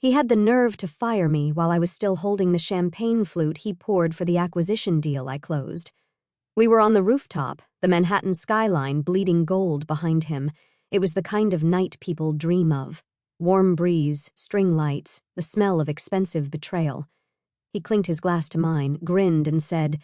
He had the nerve to fire me while I was still holding the champagne flute he poured for the acquisition deal I closed. We were on the rooftop, the Manhattan skyline bleeding gold behind him. It was the kind of night people dream of. Warm breeze, string lights, the smell of expensive betrayal. He clinked his glass to mine, grinned, and said,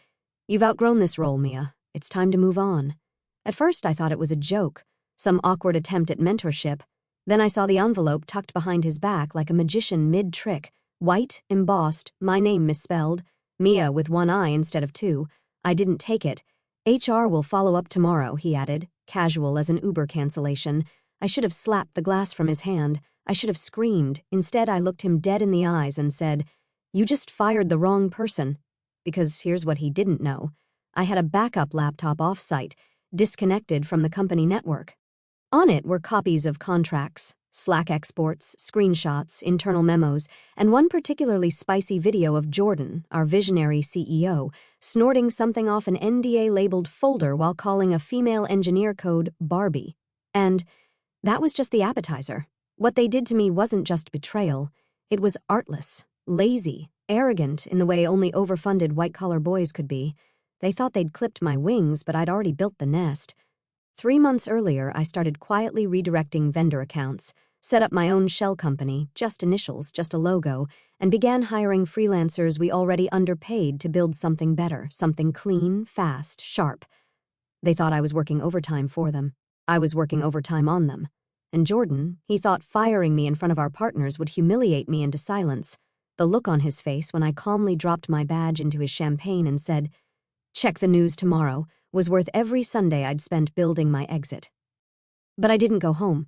"You've outgrown this role, Mia. It's time to move on." At first I thought it was a joke, some awkward attempt at mentorship. Then I saw the envelope tucked behind his back like a magician mid-trick, white, embossed, my name misspelled, Mia with one eye instead of two. I didn't take it. "HR will follow up tomorrow," he added, casual as an Uber cancellation. I should have slapped the glass from his hand. I should have screamed. Instead, I looked him dead in the eyes and said, "You just fired the wrong person." Because here's what he didn't know. I had a backup laptop off-site, disconnected from the company network. On it were copies of contracts, Slack exports, screenshots, internal memos, and one particularly spicy video of Jordan, our visionary CEO, snorting something off an NDA-labeled folder while calling a female engineer code Barbie. And that was just the appetizer. What they did to me wasn't just betrayal. It was artless, lazy, arrogant in the way only overfunded white-collar boys could be. They thought they'd clipped my wings, but I'd already built the nest. 3 months earlier, I started quietly redirecting vendor accounts, set up my own shell company, just initials, just a logo, and began hiring freelancers we already underpaid to build something better, something clean, fast, sharp. They thought I was working overtime for them. I was working overtime on them. And Jordan, he thought firing me in front of our partners would humiliate me into silence. The look on his face when I calmly dropped my badge into his champagne and said, "Check the news tomorrow," was worth every Sunday I'd spent building my exit. But I didn't go home.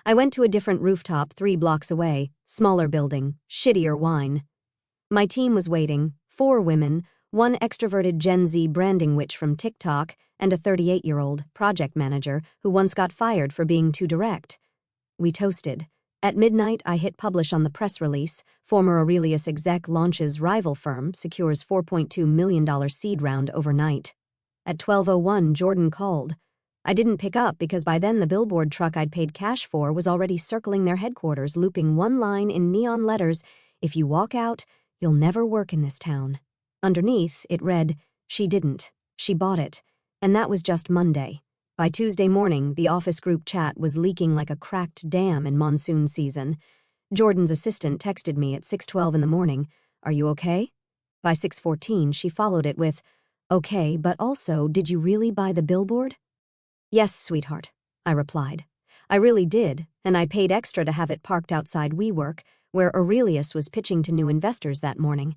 I went to a different rooftop 3 blocks away, smaller building, shittier wine. My team was waiting, 4 women, 1 extroverted Gen Z branding witch from TikTok, and a 38-year-old project manager who once got fired for being too direct. We toasted. At midnight, I hit publish on the press release. Former Aurelius exec launches rival firm, secures $4.2 million seed round overnight. At 12:01, Jordan called. I didn't pick up because by then the billboard truck I'd paid cash for was already circling their headquarters, looping one line in neon letters, "If you walk out, you'll never work in this town." Underneath, it read, "She didn't. She bought it." And that was just Monday. By Tuesday morning, the office group chat was leaking like a cracked dam in monsoon season. Jordan's assistant texted me at 6:12 in the morning, "Are you okay?" By 6:14, she followed it with, "Okay, but also, did you really buy the billboard?" "Yes, sweetheart," I replied. I really did, and I paid extra to have it parked outside WeWork, where Aurelius was pitching to new investors that morning.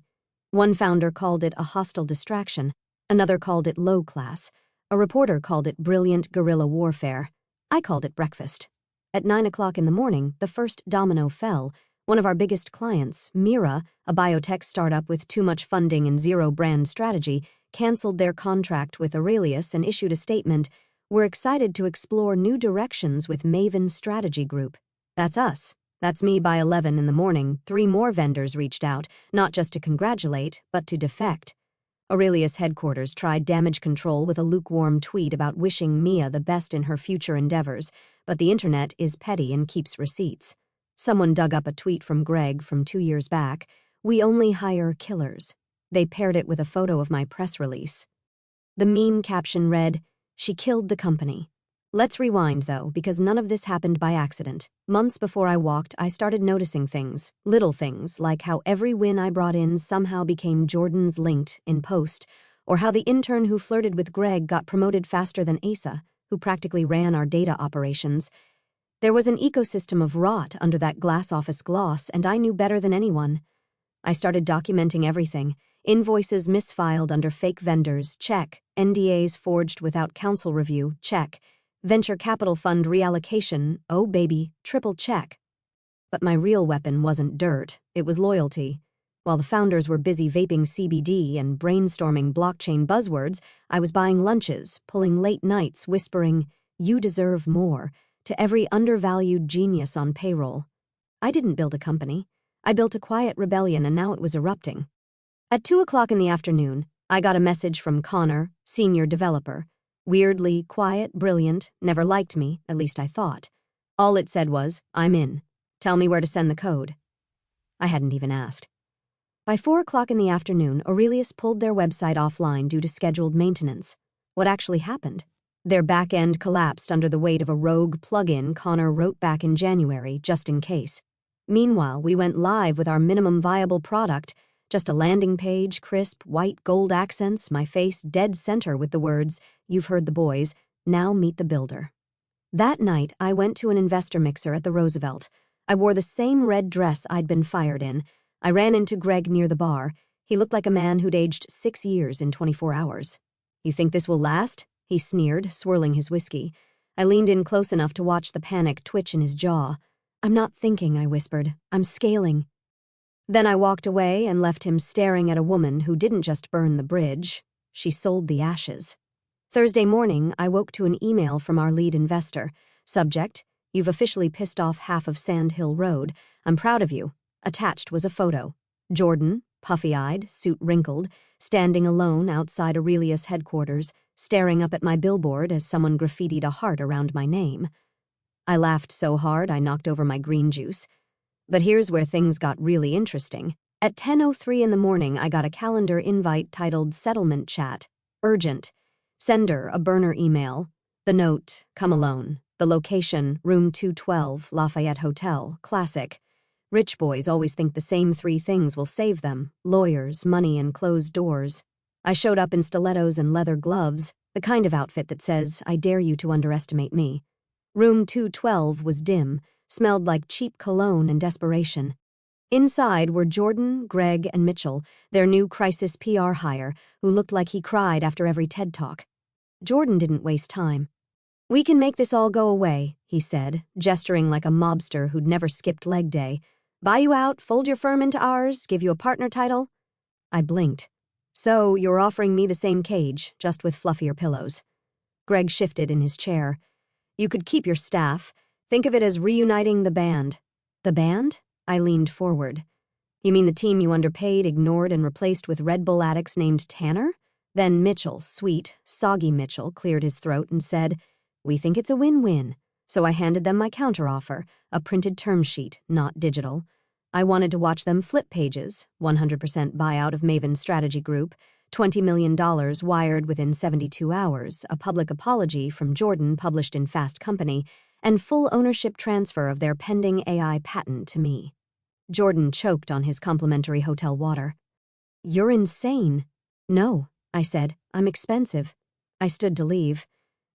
One founder called it a hostile distraction, another called it low class, a reporter called it brilliant guerrilla warfare. I called it breakfast. At 9 o'clock in the morning, the first domino fell. One of our biggest clients, Mira, a biotech startup with too much funding and zero brand strategy, canceled their contract with Aurelius and issued a statement, "We're excited to explore new directions with Maven Strategy Group." That's us. That's me by 11 in the morning. 3 more vendors reached out, not just to congratulate, but to defect. Aurelius headquarters tried damage control with a lukewarm tweet about wishing Mia the best in her future endeavors, but the internet is petty and keeps receipts. Someone dug up a tweet from Greg from 2 years back. "We only hire killers." They paired it with a photo of my press release. The meme caption read, "She killed the company." Let's rewind, though, because none of this happened by accident. Months before I walked, I started noticing things, little things, like how every win I brought in somehow became Jordan's linked in post, or how the intern who flirted with Greg got promoted faster than Asa, who practically ran our data operations. There was an ecosystem of rot under that glass office gloss, and I knew better than anyone. I started documenting everything. Invoices misfiled under fake vendors, check. NDAs forged without counsel review, check. Venture capital fund reallocation, oh baby, triple check. But my real weapon wasn't dirt, it was loyalty. While the founders were busy vaping CBD and brainstorming blockchain buzzwords, I was buying lunches, pulling late nights, whispering, "You deserve more," to every undervalued genius on payroll. I didn't build a company. I built a quiet rebellion, and now it was erupting. At 2 o'clock in the afternoon, I got a message from Connor, senior developer. Weirdly quiet, brilliant, never liked me, at least I thought. All it said was, "I'm in. Tell me where to send the code." I hadn't even asked. By 4 o'clock in the afternoon, Aurelius pulled their website offline due to scheduled maintenance. What actually happened? Their back end collapsed under the weight of a rogue plugin Connor wrote back in January, just in case. Meanwhile, we went live with our minimum viable product, just a landing page, crisp, white gold accents, my face dead center with the words, "You've heard the boys, now meet the builder." That night, I went to an investor mixer at the Roosevelt. I wore the same red dress I'd been fired in. I ran into Greg near the bar. He looked like a man who'd aged 6 years in 24 hours. "You think this will last?" he sneered, swirling his whiskey. I leaned in close enough to watch the panic twitch in his jaw. "I'm not thinking," I whispered. "I'm scaling." Then I walked away and left him staring at a woman who didn't just burn the bridge. She sold the ashes. Thursday morning, I woke to an email from our lead investor. Subject, "You've officially pissed off half of Sand Hill Road. I'm proud of you." Attached was a photo. Jordan, puffy-eyed, suit wrinkled, standing alone outside Aurelius headquarters, staring up at my billboard as someone graffitied a heart around my name. I laughed so hard I knocked over my green juice. But here's where things got really interesting. At 10:03 in the morning, I got a calendar invite titled Settlement Chat. Urgent. Sender, a burner email. The note, "Come alone." The location, room 212, Lafayette Hotel, classic. Rich boys always think the same 3 things will save them: lawyers, money, and closed doors. I showed up in stilettos and leather gloves, the kind of outfit that says, "I dare you to underestimate me." Room 212 was dim, smelled like cheap cologne and desperation. Inside were Jordan, Greg, and Mitchell, their new crisis PR hire, who looked like he cried after every TED Talk. Jordan didn't waste time. "We can make this all go away," he said, gesturing like a mobster who'd never skipped leg day. "Buy you out, fold your firm into ours, give you a partner title." I blinked. "So, you're offering me the same cage, just with fluffier pillows." Greg shifted in his chair. "You could keep your staff. Think of it as reuniting the band." "The band?" I leaned forward. "You mean the team you underpaid, ignored, and replaced with Red Bull addicts named Tanner?" Then Mitchell, sweet, soggy Mitchell, cleared his throat and said, "We think it's a win-win." So I handed them my counteroffer, a printed term sheet, not digital. I wanted to watch them flip pages, 100% buyout of Maven Strategy Group, $20 million wired within 72 hours, a public apology from Jordan published in Fast Company, and full ownership transfer of their pending AI patent to me. Jordan choked on his complimentary hotel water. "You're insane." "No," I said. "I'm expensive." I stood to leave.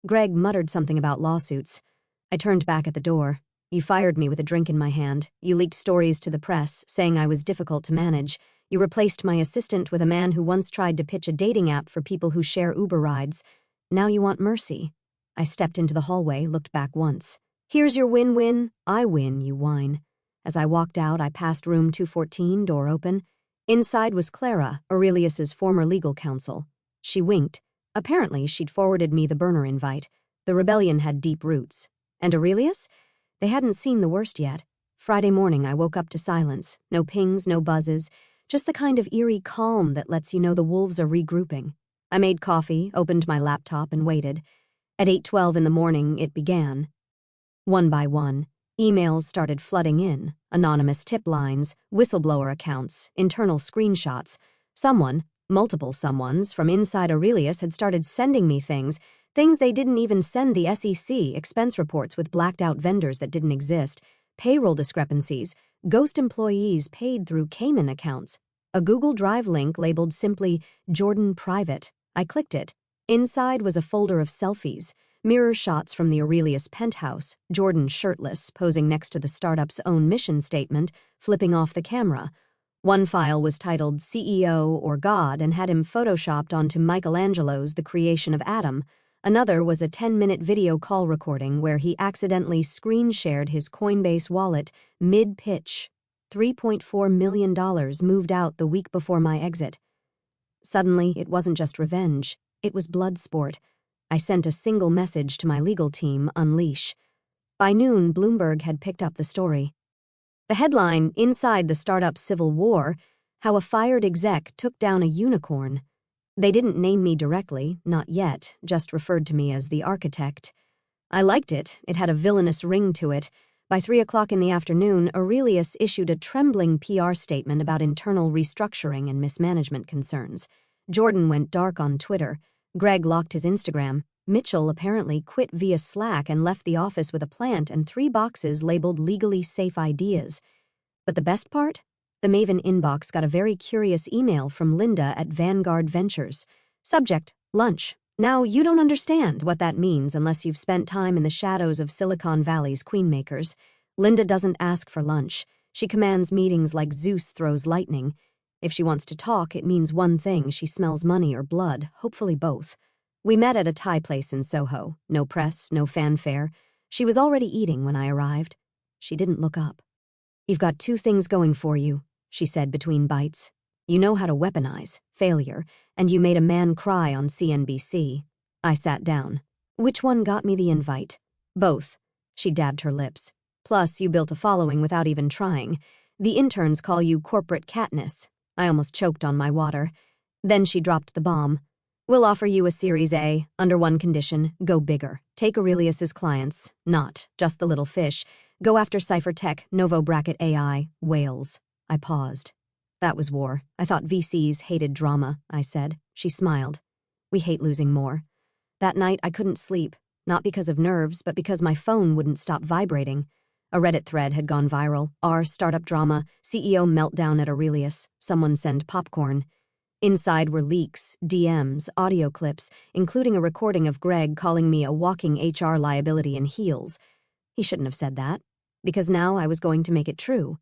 Greg muttered something about lawsuits. I turned back at the door. "You fired me with a drink in my hand. You leaked stories to the press, saying I was difficult to manage. You replaced my assistant with a man who once tried to pitch a dating app for people who share Uber rides. Now you want mercy." I stepped into the hallway, looked back once. "Here's your win-win. I win, you whine." As I walked out, I passed room 214, door open. Inside was Clara, Aurelius's former legal counsel. She winked. Apparently, she'd forwarded me the burner invite. The rebellion had deep roots. And Aurelius? They hadn't seen the worst yet. Friday morning, I woke up to silence. No pings, no buzzes. Just the kind of eerie calm that lets you know the wolves are regrouping. I made coffee, opened my laptop, and waited. At 8:12 in the morning, it began. One by one, emails started flooding in. Anonymous tip lines, whistleblower accounts, internal screenshots. Someone, multiple someones, from inside Aurelius had started sending me things they didn't even send the SEC, expense reports with blacked-out vendors that didn't exist, payroll discrepancies, ghost employees paid through Cayman accounts. A Google Drive link labeled simply Jordan Private. I clicked it. Inside was a folder of selfies, mirror shots from the Aurelius penthouse, Jordan shirtless, posing next to the startup's own mission statement, flipping off the camera. One file was titled CEO or God and had him photoshopped onto Michelangelo's The Creation of Adam. Another was a 10-minute video call recording where he accidentally screen-shared his Coinbase wallet mid-pitch. $3.4 million moved out the week before my exit. Suddenly, it wasn't just revenge. It was blood sport. I sent a single message to my legal team, Unleash. By noon, Bloomberg had picked up the story. The headline, Inside the Startup Civil War, How a Fired Exec Took Down a Unicorn. They didn't name me directly, not yet, just referred to me as the architect. I liked it. It had a villainous ring to it, By 3 o'clock in the afternoon, Aurelius issued a trembling PR statement about internal restructuring and mismanagement concerns. Jordan went dark on Twitter. Greg locked his Instagram. Mitchell apparently quit via Slack and left the office with a plant and 3 boxes labeled legally safe ideas. But the best part? The Maven inbox got a very curious email from Linda at Vanguard Ventures. Subject, lunch. Now, you don't understand what that means unless you've spent time in the shadows of Silicon Valley's queenmakers. Linda doesn't ask for lunch. She commands meetings like Zeus throws lightning. If she wants to talk, it means one thing: she smells money or blood, hopefully both. We met at a Thai place in Soho. No press, no fanfare. She was already eating when I arrived. She didn't look up. "You've got 2 things going for you," she said between bites. "You know how to weaponize failure, and you made a man cry on CNBC. I sat down. "Which one got me the invite?" "Both." She dabbed her lips. "Plus, you built a following without even trying. The interns call you corporate Katniss." I almost choked on my water. Then she dropped the bomb. "We'll offer you a Series A, under one condition: go bigger. Take Aurelius's clients, not just the little fish. Go after Cypher Tech, Novo Bracket AI, whales." I paused. "That was war. I thought VCs hated drama," I said. She smiled. "We hate losing more." That night I couldn't sleep, not because of nerves, but because my phone wouldn't stop vibrating. A Reddit thread had gone viral. R startup drama, CEO meltdown at Aurelius, someone send popcorn. Inside were leaks, DMs, audio clips, including a recording of Greg calling me a walking HR liability in heels. He shouldn't have said that, because now I was going to make it true.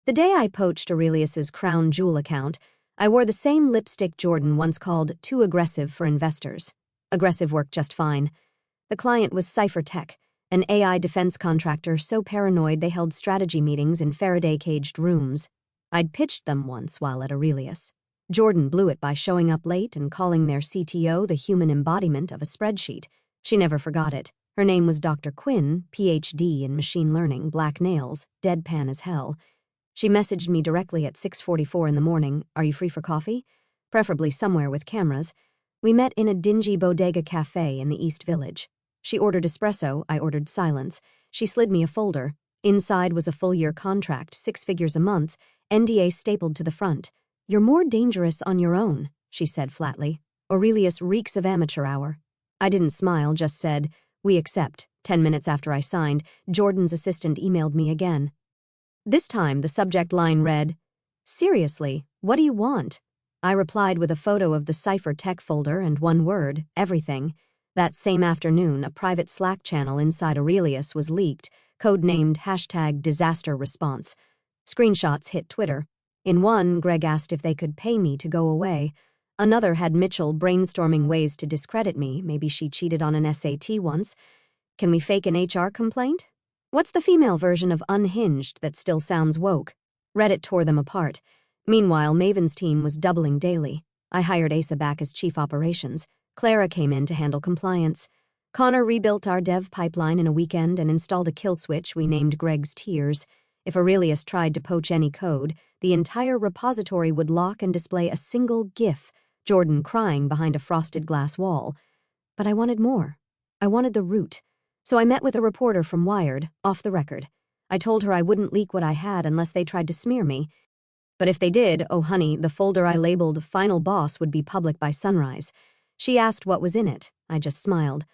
The day I poached Aurelius's crown jewel account, I wore the same lipstick Jordan once called too aggressive for investors. Aggressive worked just fine. The client was Cypher Tech, an AI defense contractor so paranoid they held strategy meetings in Faraday-caged rooms. I'd pitched them once while at Aurelius. Jordan blew it by showing up late and calling their CTO the human embodiment of a spreadsheet. She never forgot it. Her name was Dr. Quinn, PhD in machine learning, black nails, deadpan as hell. She messaged me directly at 6:44 in the morning. "Are you free for coffee? Preferably somewhere with cameras." We met in a dingy bodega cafe in the East Village. She ordered espresso, I ordered silence. She slid me a folder. Inside was a full-year contract, 6 figures a month, NDA stapled to the front. "You're more dangerous on your own," she said flatly. "Aurelius reeks of amateur hour." I didn't smile, just said, "We accept." 10 minutes after I signed, Jordan's assistant emailed me again. This time, the subject line read, "Seriously, what do you want?" I replied with a photo of the Cypher Tech folder and one word: everything. That same afternoon, a private Slack channel inside Aurelius was leaked, codenamed #DisasterResponse. Screenshots hit Twitter. In one, Greg asked if they could pay me to go away. Another had Mitchell brainstorming ways to discredit me. Maybe she cheated on an SAT once. Can we fake an HR complaint? What's the female version of unhinged that still sounds woke? Reddit tore them apart. Meanwhile, Maven's team was doubling daily. I hired Asa back as chief operations. Clara came in to handle compliance. Connor rebuilt our dev pipeline in a weekend and installed a kill switch we named Greg's Tears. If Aurelius tried to poach any code, the entire repository would lock and display a single GIF, Jordan crying behind a frosted glass wall. But I wanted more. I wanted the root. So I met with a reporter from Wired, off the record. I told her I wouldn't leak what I had unless they tried to smear me. But if they did, oh honey, the folder I labeled Final Boss would be public by sunrise. She asked what was in it. I just smiled.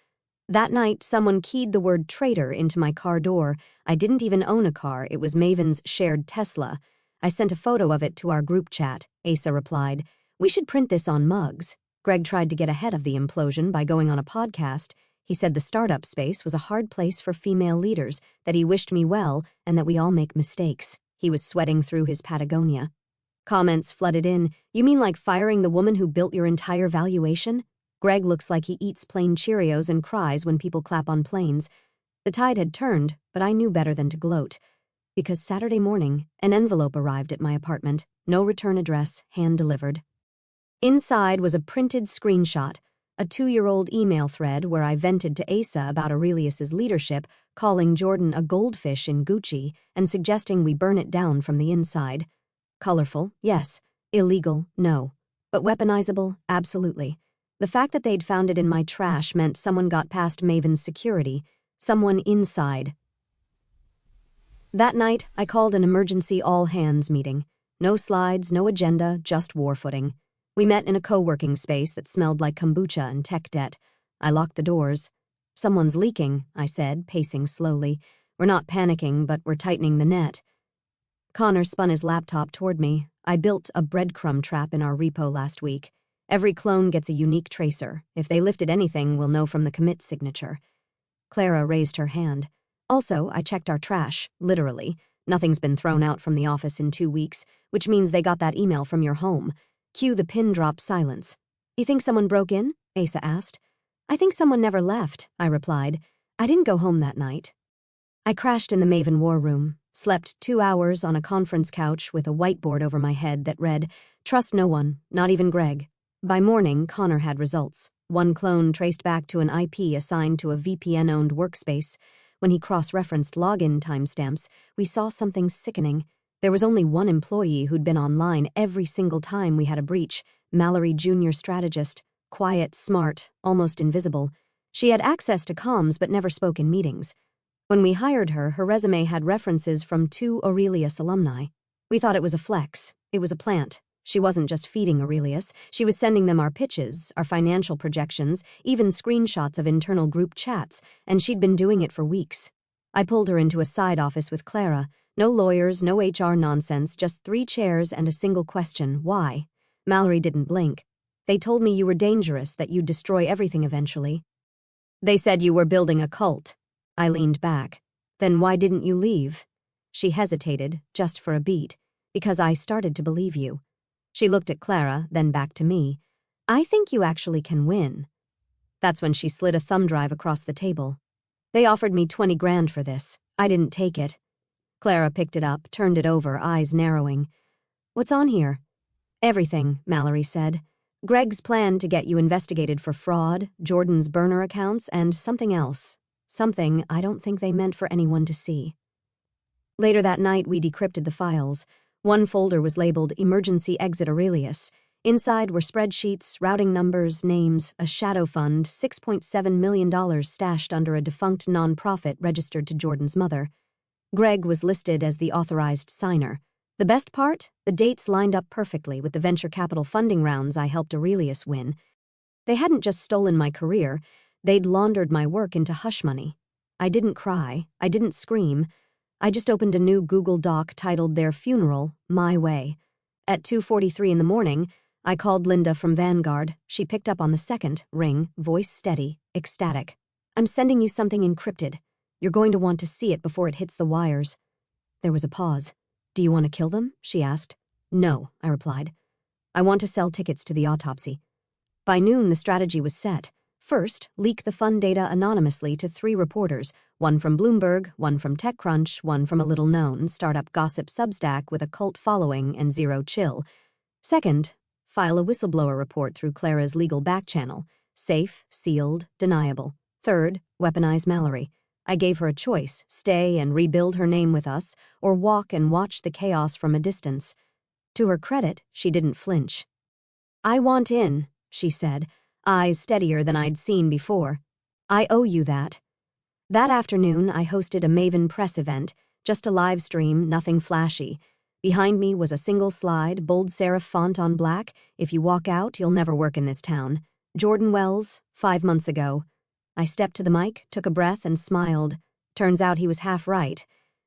That night, someone keyed the word traitor into my car door. I didn't even own a car. It was Maven's shared Tesla. I sent a photo of it to our group chat. Asa replied, "We should print this on mugs." Greg tried to get ahead of the implosion by going on a podcast. He said the startup space was a hard place for female leaders, that he wished me well, and that we all make mistakes. He was sweating through his Patagonia. Comments flooded in. "You mean like firing the woman who built your entire valuation?" Greg looks like he eats plain Cheerios and cries when people clap on planes. The tide had turned, but I knew better than to gloat. Because Saturday morning, an envelope arrived at my apartment. No return address, hand-delivered. Inside was a printed screenshot, a 2-year-old email thread where I vented to Asa about Aurelius's leadership, calling Jordan a goldfish in Gucci and suggesting we burn it down from the inside. Colorful, yes. Illegal, no. But weaponizable, absolutely. The fact that they'd found it in my trash meant someone got past Maven's security, someone inside. That night, I called an emergency all-hands meeting. No slides, no agenda, just war footing. We met in a co-working space that smelled like kombucha and tech debt. I locked the doors. "Someone's leaking," I said, pacing slowly. "We're not panicking, but we're tightening the net." Connor spun his laptop toward me. "I built a breadcrumb trap in our repo last week. Every clone gets a unique tracer. If they lifted anything, we'll know from the commit signature." Clara raised her hand. "Also, I checked our trash, literally. Nothing's been thrown out from the office in 2 weeks, which means they got that email from your home. Cue the pin drop silence." "You think someone broke in?" Asa asked. "I think someone never left," I replied. "I didn't go home that night." I crashed in the Maven war room, slept 2 hours on a conference couch with a whiteboard over my head that read, "Trust no one, not even Greg." By morning, Connor had results. One clone traced back to an IP assigned to a VPN-owned workspace. When he cross-referenced login timestamps, we saw something sickening. There was only one employee who'd been online every single time we had a breach, Mallory Junior Strategist. Quiet, smart, almost invisible. She had access to comms but never spoke in meetings. When we hired her, her resume had references from 2 Aurelius alumni. We thought it was a flex. It was a plant. She wasn't just feeding Aurelius, she was sending them our pitches, our financial projections, even screenshots of internal group chats, and she'd been doing it for weeks. I pulled her into a side office with Clara. No lawyers, no HR nonsense, just 3 chairs and a single question: why? Mallory didn't blink. "They told me you were dangerous, that you'd destroy everything eventually." "They said you were building a cult." I leaned back. "Then why didn't you leave?" She hesitated, just for a beat. "Because I started to believe you." She looked at Clara, then back to me. "I think you actually can win." That's when she slid a thumb drive across the table. "They offered me 20 grand for this. I didn't take it." Clara picked it up, turned it over, eyes narrowing. "What's on here?" "Everything," Mallory said. "Greg's plan to get you investigated for fraud, Jordan's burner accounts, and something else. Something I don't think they meant for anyone to see." Later that night, we decrypted the files. One folder was labeled Emergency Exit Aurelius. Inside were spreadsheets, routing numbers, names, a shadow fund, $6.7 million stashed under a defunct nonprofit registered to Jordan's mother. Greg was listed as the authorized signer. The best part? The dates lined up perfectly with the venture capital funding rounds I helped Aurelius win. They hadn't just stolen my career, they'd laundered my work into hush money. I didn't cry, I didn't scream. I just opened a new Google Doc titled Their Funeral, My Way. At 2:43 in the morning, I called Linda from Vanguard. She picked up on the second ring, voice steady, ecstatic. "I'm sending you something encrypted. You're going to want to see it before it hits the wires." There was a pause. "Do you want to kill them?" she asked. "No," I replied. "I want to sell tickets to the autopsy." By noon, the strategy was set. First, leak the fund data anonymously to 3 reporters, one from Bloomberg, one from TechCrunch, one from a little-known startup gossip Substack with a cult following and zero chill. Second, file a whistleblower report through Clara's legal back channel. Safe, sealed, deniable. Third, weaponize Mallory. I gave her a choice: stay and rebuild her name with us, or walk and watch the chaos from a distance. To her credit, she didn't flinch. "I want in," she said, eyes steadier than I'd seen before. "I owe you that." That afternoon, I hosted a Maven press event, just a live stream, nothing flashy. Behind me was a single slide, bold serif font on black: "If you walk out, you'll never work in this town. Jordan Wells, 5 months ago." I stepped to the mic, took a breath, and smiled. Turns out he was half right.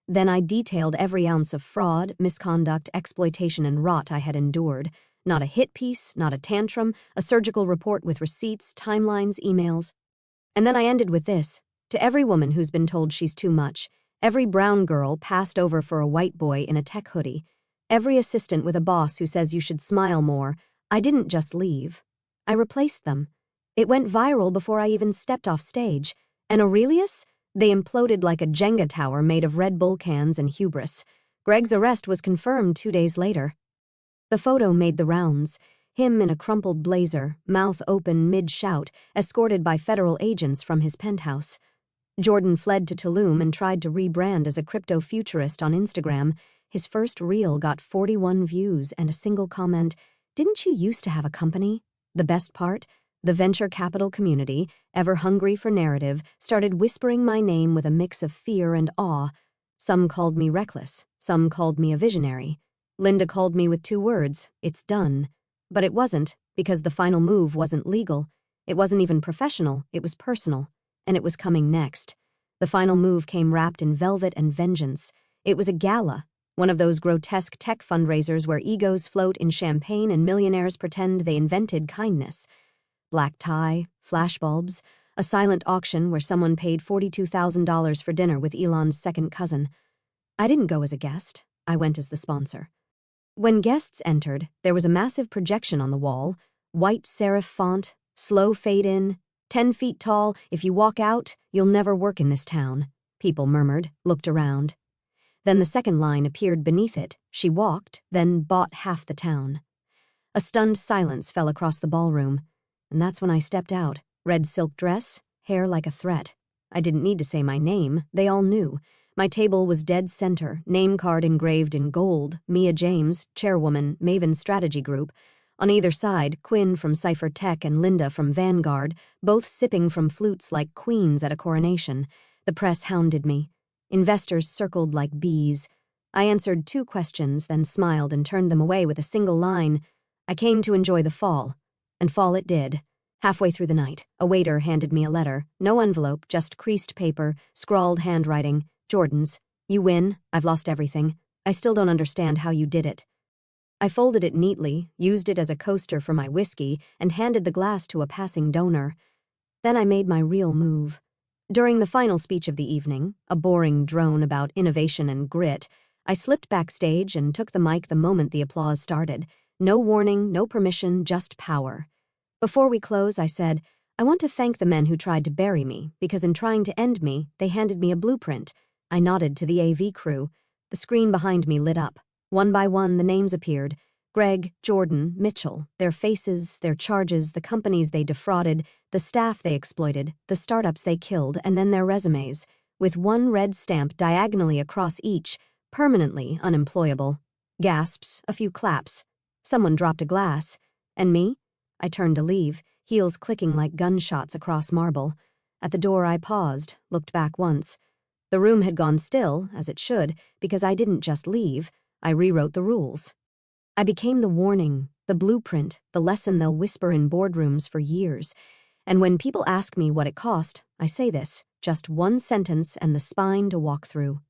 Then I detailed every ounce of fraud, misconduct, exploitation, and rot I had endured. Not a hit piece, not a tantrum, a surgical report with receipts, timelines, emails. And then I ended with this: to every woman who's been told she's too much, every brown girl passed over for a white boy in a tech hoodie, every assistant with a boss who says you should smile more, I didn't just leave. I replaced them. It went viral before I even stepped off stage. And Aurelius? They imploded like a Jenga tower made of Red Bull cans and hubris. Greg's arrest was confirmed 2 days later. The photo made the rounds. Him in a crumpled blazer, mouth open mid-shout, escorted by federal agents from his penthouse. Jordan fled to Tulum and tried to rebrand as a crypto-futurist on Instagram. His first reel got 41 views and a single comment: "Didn't you used to have a company?" The best part? The venture capital community, ever hungry for narrative, started whispering my name with a mix of fear and awe. Some called me reckless. Some called me a visionary. Linda called me with 2 words, "It's done." But it wasn't, because the final move wasn't legal. It wasn't even professional, it was personal. And it was coming next. The final move came wrapped in velvet and vengeance. It was a gala, one of those grotesque tech fundraisers where egos float in champagne and millionaires pretend they invented kindness. Black tie, flashbulbs, a silent auction where someone paid $42,000 for dinner with Elon's second cousin. I didn't go as a guest, I went as the sponsor. When guests entered, there was a massive projection on the wall, white serif font, slow fade in, 10 feet tall, "If you walk out, you'll never work in this town," people murmured, looked around. Then the second line appeared beneath it, "She walked, then bought half the town." A stunned silence fell across the ballroom, and that's when I stepped out, red silk dress, hair like a threat. I didn't need to say my name, they all knew. My table was dead center, name card engraved in gold, Mia James, chairwoman, Maven Strategy Group. On either side, Quinn from Cypher Tech and Linda from Vanguard, both sipping from flutes like queens at a coronation. The press hounded me. Investors circled like bees. I answered 2 questions, then smiled and turned them away with a single line. I came to enjoy the fall. And fall it did. Halfway through the night, a waiter handed me a letter. No envelope, just creased paper, scrawled handwriting. "Jordan's. You win. I've lost everything. I still don't understand how you did it." I folded it neatly, used it as a coaster for my whiskey, and handed the glass to a passing donor. Then I made my real move. During the final speech of the evening, a boring drone about innovation and grit, I slipped backstage and took the mic the moment the applause started. No warning, no permission, just power. Before we close, I said, "I want to thank the men who tried to bury me, because in trying to end me, they handed me a blueprint." I nodded to the AV crew. The screen behind me lit up. One by one, the names appeared. Greg, Jordan, Mitchell, their faces, their charges, the companies they defrauded, the staff they exploited, the startups they killed, and then their resumes, with one red stamp diagonally across each, permanently unemployable. Gasps, a few claps. Someone dropped a glass. And me? I turned to leave, heels clicking like gunshots across marble. At the door I paused, looked back once. The room had gone still, as it should, because I didn't just leave, I rewrote the rules. I became the warning, the blueprint, the lesson they'll whisper in boardrooms for years. And when people ask me what it cost, I say this, just one sentence and the spine to walk through.